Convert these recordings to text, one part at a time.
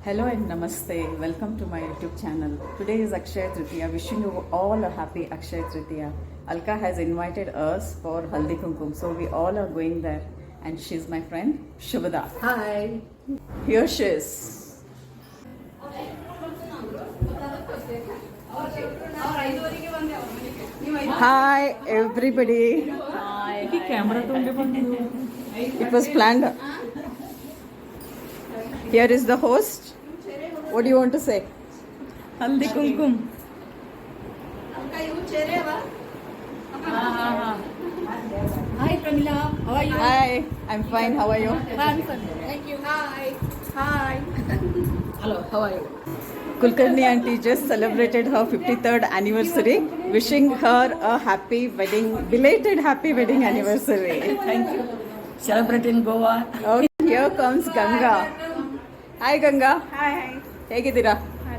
Hello and namaste. Welcome to my YouTube channel. Today is Akshaya Tritiya. Wishing you all a happy Akshaya Tritiya. Alka has invited us for Haldi Kumkum, so we all are going there. And she's my friend Shubhada. Hi. Here she is. Hi everybody. Hi. It was planned. Here is the host. What do you want to say? Haldi Kumkum. Hi Pramila, how are you? Hi, I'm fine. How are you? Fine. Thank you. Hi. Hi. Hello, how are you? Kulkarni auntie just celebrated her 53rd anniversary. Wishing her a happy wedding, belated happy wedding anniversary. Thank you. Celebrate in Goa. Okay, here comes Ganga. Hi Ganga. Hi ಹೇಗಿದ್ದೀರಾ?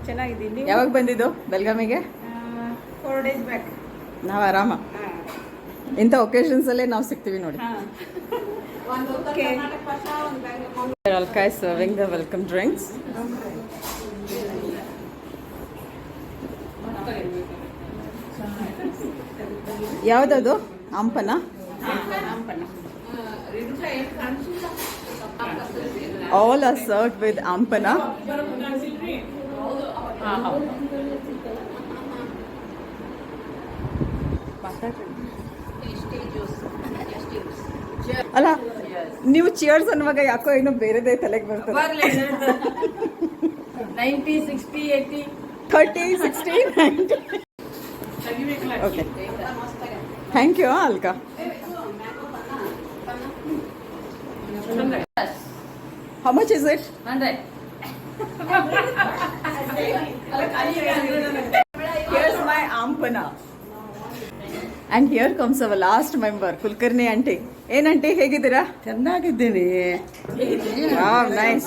ಚೆನ್ನಾಗಿದ್ದೀನಿ ಯಾವಾಗ ಬಂದಿದ್ದು ಬೆಳಗಾಮಿಗೆ? 4 days back. ನಾವು ಆರಾಮ. ಇಂಥ occasions ಅಲ್ಲೇ ನಾವು ಸಿಗ್ತೀವಿ ನೋಡಿ. Alka is serving the welcome drinks. ಯಾವುದದು? Hampana? All are served with ampana. ಅಲ್ಲ ನೀವು ಚಿಯರ್ಸ್ ಅನ್ನುವಾಗ ಯಾಕೋ ಏನೋ ಬೇರೆದೇ ತಲೆಗೆ ಬರ್ತದೆ. 90, 60, 80. 30, 60, 90. Okay. Thank you, Alka. How much is it? 100. Here's my ampana. And here comes our last member, Kulkarni auntie. ಏನ್ aunty ಹೇಗಿದ್ದೀರಾ? ಚೆನ್ನಾಗಿದ್ದೀನಿ. Wow, nice.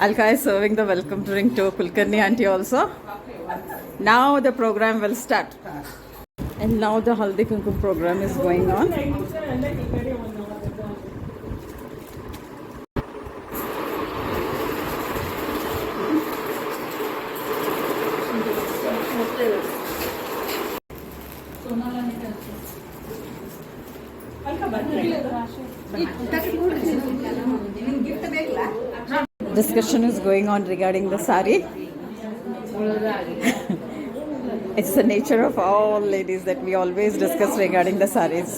Alka is serving the welcome drink to Kulkarni auntie also. Now the program will start. And now the Haldi Kumkum program is going on. Discussion is going on regarding the sari. It's the nature of all ladies that we always discuss regarding the saris.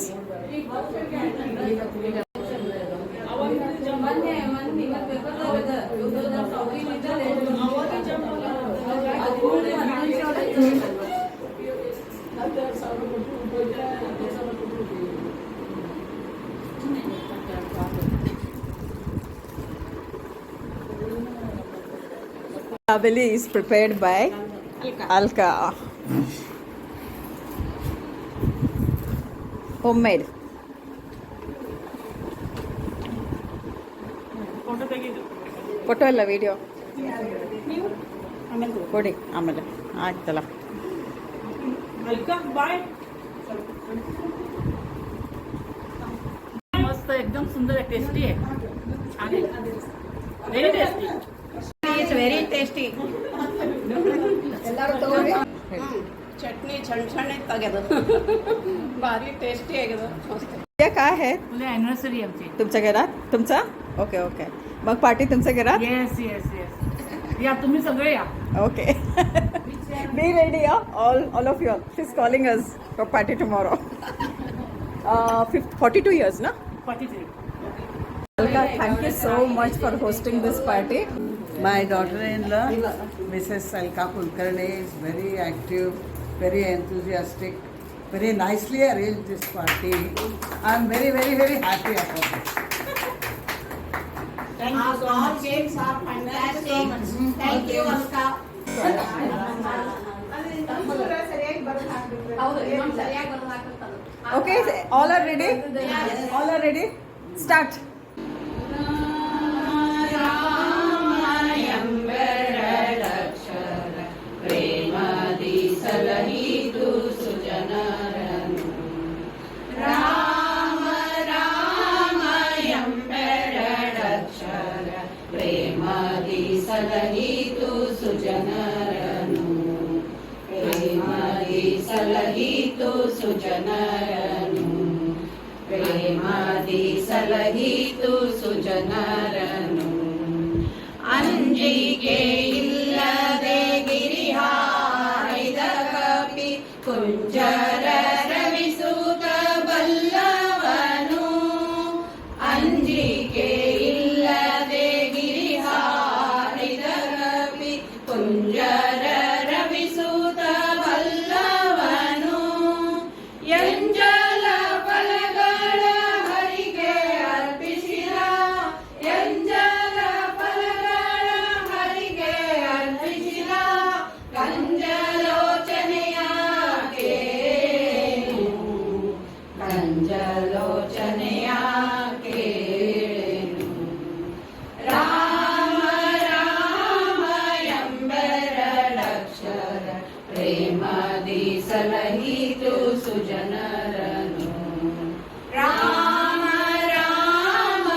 Dabeli is prepared by Alka. Homemade. Photo ಇಲ್ಲ video ಕೊಡಿ ಆಮೇಲೆ ಆಯ್ತಲ್ಲ. मस्त एकदम सुंदर आहे, tasty आहे. छान आहे. Very tasty. It's very tasty. ಎಲ್ಲರೂ ತಗೊಳ್ಳಿ. ಚಟ್ನಿ ಸಣ್ಣ ಸಣ್ಣ ತೆಗೆದು ಭಾರಿ ಟೇಸ್ಟಿ ಆಗಿದೆ. त्या काय आहे तुला अॅनिव्हर्सरी आमची. तुमच्या घरात? तुमचा? Okay okay. मग पार्टी तुमच्या घरात? Yes yes yes. या तुम्ही सगळे या. Okay. Be ready, all of you all. She's calling us for party tomorrow. 42 years, na? 43. Alka, thank you so much for hosting this party. My daughter-in-law, Mrs. Alka Kulkarni, is very active, very enthusiastic, very nicely arranged this party. I am very, very, very happy about it. Thank you so much. games are fantastic. Thank you, Alka. ಹೌದು, ಇನ್ನೊಂದು ಸರಿಯಾಗಿ ಬರೋದಾಗ್ತದೆ. Okay, all are ready? All are ready? Start. Rama Rama ಎಂಬೆರಡಕ್ಷರ ಪ್ರೇಮ ಪ್ರೇಮದಿ ಸಲಹಿತು ಸುಜನರನು ಪ್ರೇಮದಿ ಸಲಹಿತು ಸುಜನರನು ಪ್ರೇಮದಿ ಸಲಹಿತು ಸುಜನರನು ಅಂಜಿಕೆ ಇಲ್ಲದೆ ಗಿರಿಹಾರಿದ ಕಪಿ ಕುಂಜರ ರವಿಸುತ ಬಲ್ಲವನು ಅಂಜಿಕೆ ಇಲ್ಲದೆ ಗಿರಿಹಾರಿದ ಕಪಿ ಕುಂಜರ ರವಿಸುತ ಬಲ್ಲವನು ಎಂಜಲ ಫಲಗಳ ಹರಿಗೆ ಅರ್ಪಿಸಿದ ಎಂಜಲ ಫಲಗಳ ಹರಿಗೆ ಅರ್ಪಿಸಿದ ಕಂಜಲೋಚನೆಯ ಕೇಳು ಕಂಜಲೋಚನೆಯ ಕೇಳು ರಾಮ ರಾಮ ಎಂಬೆರಡಕ್ಷರ ಪ್ರೇಮದಿ ಸಲಹಿತು ಸುಜನರನು ರಾಮ ರಾಮ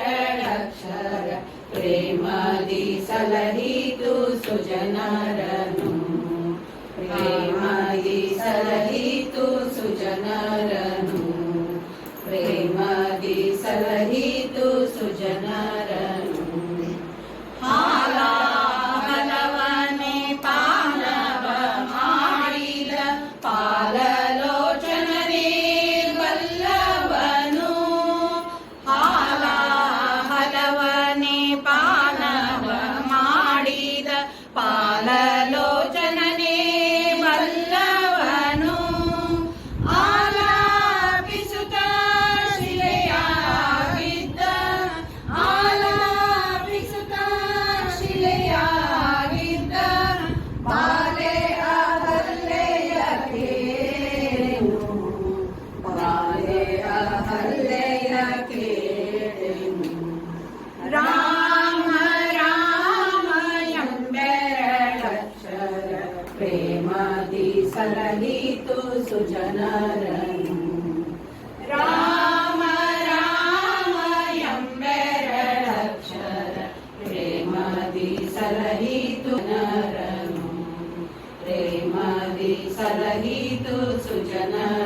ಎಂಬೆರಡಕ್ಷರ ಪ್ರೇಮದಿ ಸಲಹಿತು ಸುಜನರನು ಪ್ರೇಮದಿ ಸಲಹಿತು ಸುಜನರನು ಪ್ರೇಮದಿ ಸಲಹಿತು ಸುಜನರನು ಹಾಲಾಹಲವನೆ ಪಾನವ ಮಾಡಿದ ಪಾಲಲೋಚನನೇ ಬಲ್ಲವನು ಹಾಲಾಹಲವನೆ ಪಾನವ ಮಾಡಿದ ಪಾಲಲೋಚನನೇ ಬಲ್ಲವನು ಆಲಾಪಿಸುತ್ತ ಶಿಲೆಯಾಗಿದ್ದ ಆಲಾಪಿಸುತ್ತ ಶಿಲೆಯಾಗಿದ್ದ ಬಾಲೆಯ ಹಲ್ಲೆಯ ಕೇಳು ಬಾಲೆಯ ಹಲ್ಲೆಯ ಕೇಳು ರಾಮ ರಾಮ ಎಂಬೆರಡಕ್ಷರ ಪ್ರೇಮದಿ ಸಲಹಿತು ಸುಜನರನು ರಾಮ ರಾಮ ಎಂಬೆರಡಕ್ಷರ ಪ್ರೇಮದಿ ಸಲಹಿತು ನರನು ಪ್ರೇಮದಿ ಸಲಹಿತು ಸುಜನರನು